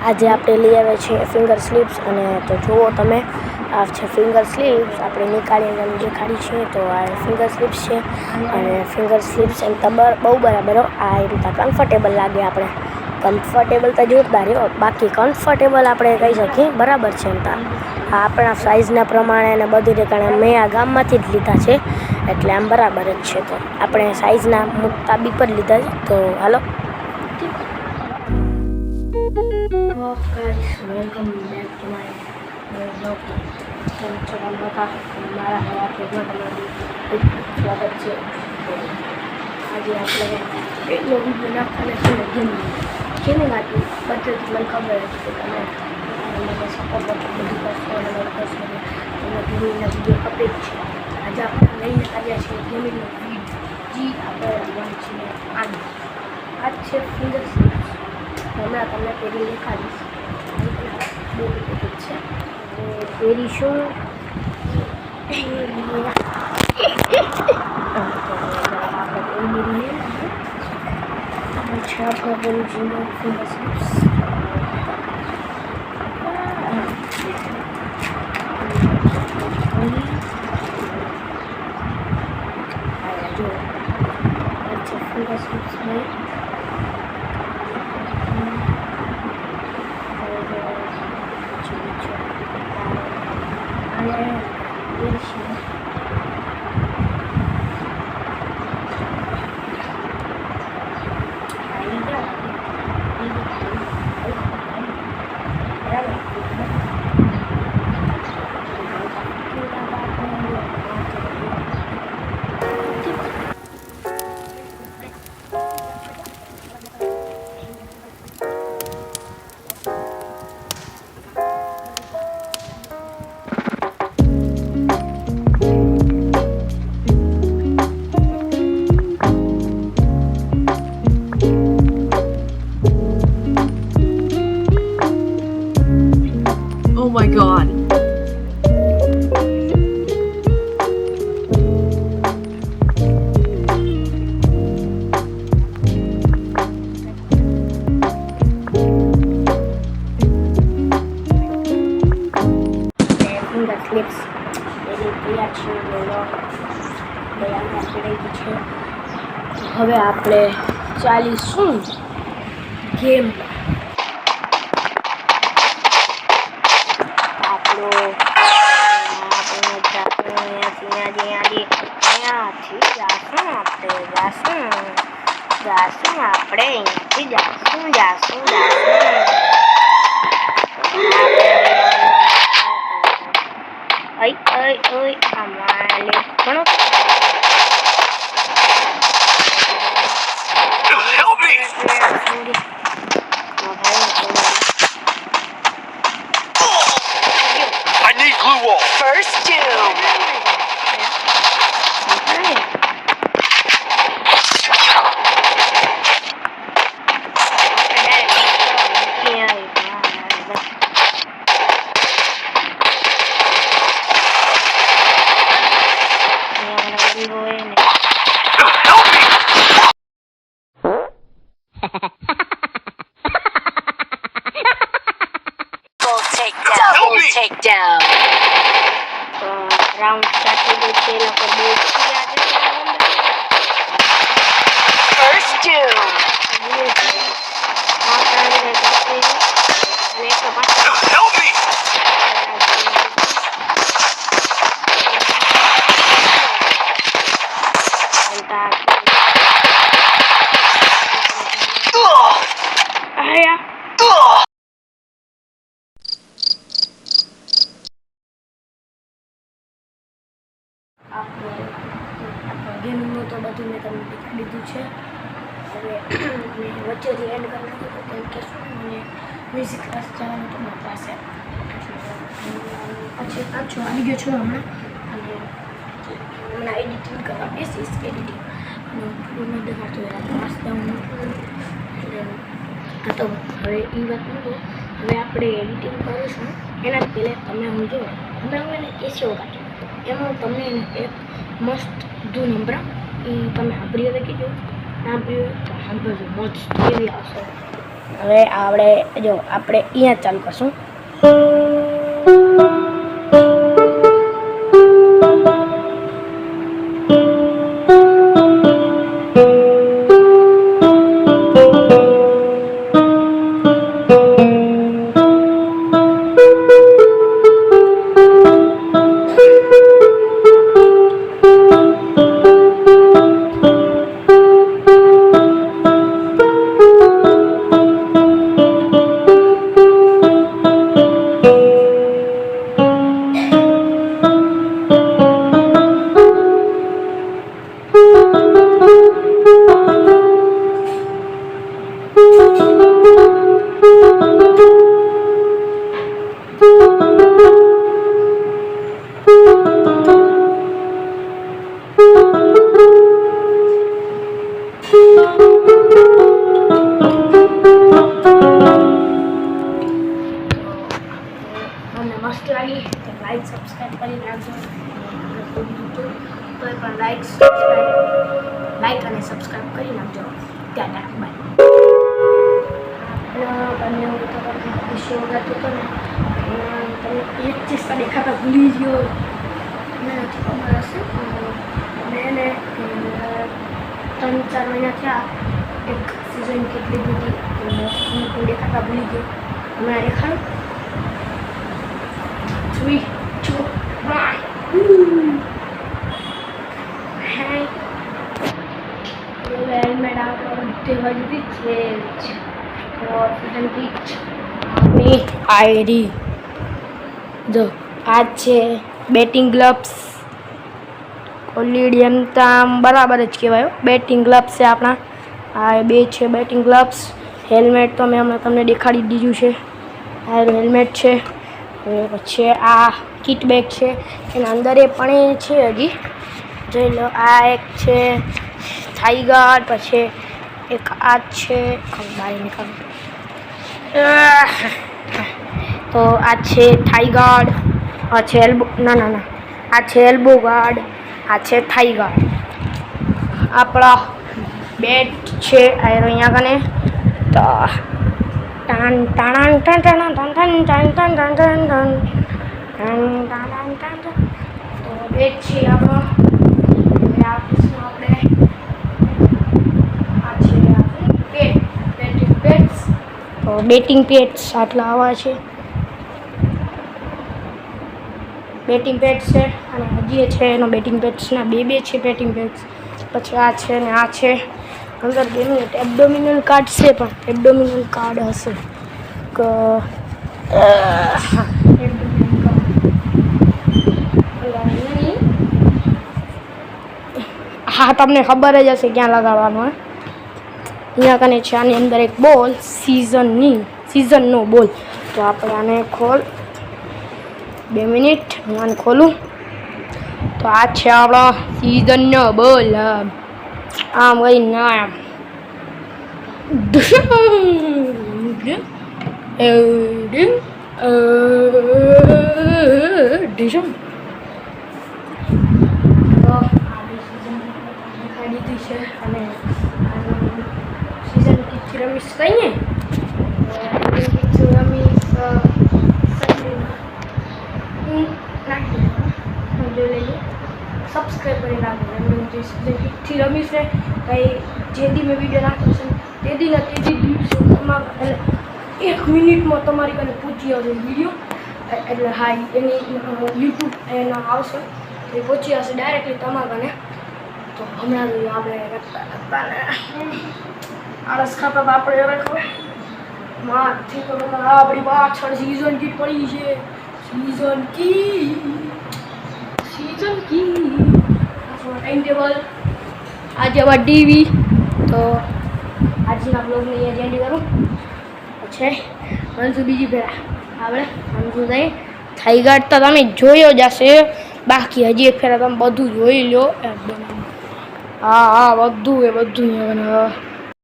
આજે આપણે લઈ આવ્યા છીએ ફિંગર સ્લીપ્સ અને તો જુઓ તમે આ છે ફિંગર સ્લીપ્સ આપણે નીકાળીને દેખાડી છે તો આ ફિંગર સ્લીપ્સ છે અને ફિંગર સ્લીપ્સ એમ તો બહુ બરાબર આ એ રીતે કમ્ફર્ટેબલ લાગે આપણે કમ્ફર્ટેબલ તો જોરદાર હો બાકી કમ્ફર્ટેબલ આપણે કહી શકીએ બરાબર છે એમ તો આ આપણા સાઇઝના પ્રમાણે અને બધી રીતે મેં આ ગામમાંથી જ લીધા છે એટલે આમ બરાબર જ છે તો આપણે સાઇઝના મુતાબિક જ લીધા છે તો હાલો guys, welcome back to my vlog. મારા નવા પ્રોગ્રામ તમારું સ્વાગત છે આજે આપણે એટલો વિડીયો નાખવાના છે ને ગેમિંગ આટલું બધું મને ખબર છે કે તમે સપોર્ટ બધું કરશો અને કરશો તમે ગેમિંગના વિડીયો ખપે જ છે આજે આપણે લઈને આવ્યા છીએ ગેમિંગનો વિડીયો જે આપણે રમવાનું છીએ આજ છે ફિંગર સ્લીપ્સ હમણાં તમને પહેરી દેખાડીશ બહુ બધું છે પહેરીશું Oh my god. Finger slips એની તૈયાર છે હવે આપણે ચાલીશું ગેમ જાશું આપણે અહીંયાથી જાશું આમાં ઘણો I need glue wall. First doom. Double takedown. Round start થઈ ગયો છે લોકો બહુ First doom. Help me! ગેમિંગનું તો બધું મેં તમને દેખાડી દીધું છે હવે મેં વચ્ચેથી એન્ડ કરી નાખ્યું તો કેમ કે શું મને મ્યુઝિક ક્લાસ જવાનું તો મારી પાસે પછી પાછો આવી ગયો છું હમણાં અને હમણાં એડિટિંગ કરવા બેસીશ એડિટિંગ અને પૂરું દેખાડતો વાંચતા હું હા તો હવે એ વાત મૂકો હવે આપણે એડિટિંગ કરીશું એના પહેલાં તમે હું જો હમણાં હું એને કેસીઓ કાઢ્યો એમાં તમને એક મસ્ત ધૂન હમણાં એ તમે સાંભળી હવે કીધું સાંભળ્યું તો સાંભળજો મોજ એવી આવશે હવે આપણે અહીંયા ચાલુ કરશું. તમને મસ્ત લાગી તો લાઈક સબસ્ક્રાઈબ કરી નાખજો. તો પણ લાઈક અને સબસ્ક્રાઈબ કરી નાખજો. ત્યાં બાય. તમને વિષય વગાડતો હતો ને તમે એક ચીજ પર દેખાતા ભૂલી ગયો. મને નથી ખબર હશે. મેં 3-4 મહિના થયા એક સિઝન કેટલી બધી હું દેખાતા ભૂલી ગયો. હમણાં દેખાડું 3, 2, 1. હેલ્મેટ આપણે બધે છે તો સિઝન આપણી આઈડી જો આ છે. બેટિંગ ગ્લવ્સ કોલિડિયમ તો આમ બરાબર જ કહેવાય. બેટિંગ ગ્લવ્સ છે આપણા. આ 2 છે બેટિંગ ગ્લવ્સ. હેલ્મેટ તો મેં હમણાં તમને દેખાડી દીધું છે. આ હેલ્મેટ છે. પછી આ કિટ બેગ છે. એના અંદર એ પણ છે હજી જોઈ લો. આ એક છે થાઈ ગાર્ડ. પછી એક આ છે બહાર નીકળ તો આ છે થાઈ ગાર્ડ. આ છે એલ્બો ના આ છે એલ્બો ગાર્ડ. આ છે થાઈ ગાર્ડ. આપણા બેટ છે અહીંયા કને તો ટાણ ટાણ ટાણ ટાણ ટાણ ટાણ ટાણ ટાણ ટાણ ટાણ. તો બેટ છે આપણો. આપણે આ છે બેટિંગ પેડ્સ. તો બેટિંગ પેડ્સ આટલા આવા છે. બેટિંગ પેડ્સ છે અને હજી છે એનો બેટિંગ પેડ્સના 2 છે બેટિંગ પેડ્સ. પછી આ છે ને આ છે. અંદર 2 મિનિટ એબડોમિનલ કાર્ડ છે પણ એબડોમિનલ કાર્ડ હશે કે હા તમને ખબર જ હશે ક્યાં લગાડવાનો. અહીંયા કને છે આની અંદર એક બોલ સિઝનનો બોલ. તો આપણે આને 2 મિનિટ હું આને ખોલું. તો આ છે આપણો સિઝનનો બોલ. આમ કરીને આમ છે અને સિઝન કિટથી રમીશ કહીએ રમીશ જોઈ લઈએ. સબસ્ક્રાઈબ કરી નાખો. જે સિઝન કિટથી રમીશ ને કંઈ જે દી મેં વિડીયો નાખ્યો છે તે દી દિવસે તમારા 1 મિનિટમાં તમારી કને પહોંચી આવશે વિડીયો. એટલે હા એની યુટ્યુબ એના આવશે એ પહોંચી આવશે ડાયરેક્ટલી તમારા કને. તો હમણાં જોઈએ આપણે આળસ ખાતા આપણે રાખો માથી તો આપણી પાછળ સિઝન કીટ પડી છે. સિઝન કી ટાઈમ ટેબલ આજે આવા ટીવી. તો આજના બ્લોગને અહીંયા એન્ડ કરું. પછી હંસુ બીજી ફેરા આપણે હંસુ થઈ થાઈ ગાર્ડ તો તમે જોયો જ હશે. બાકી હજી એક ફેરા તમે બધું જોઈ લો. હા બધું એ બધું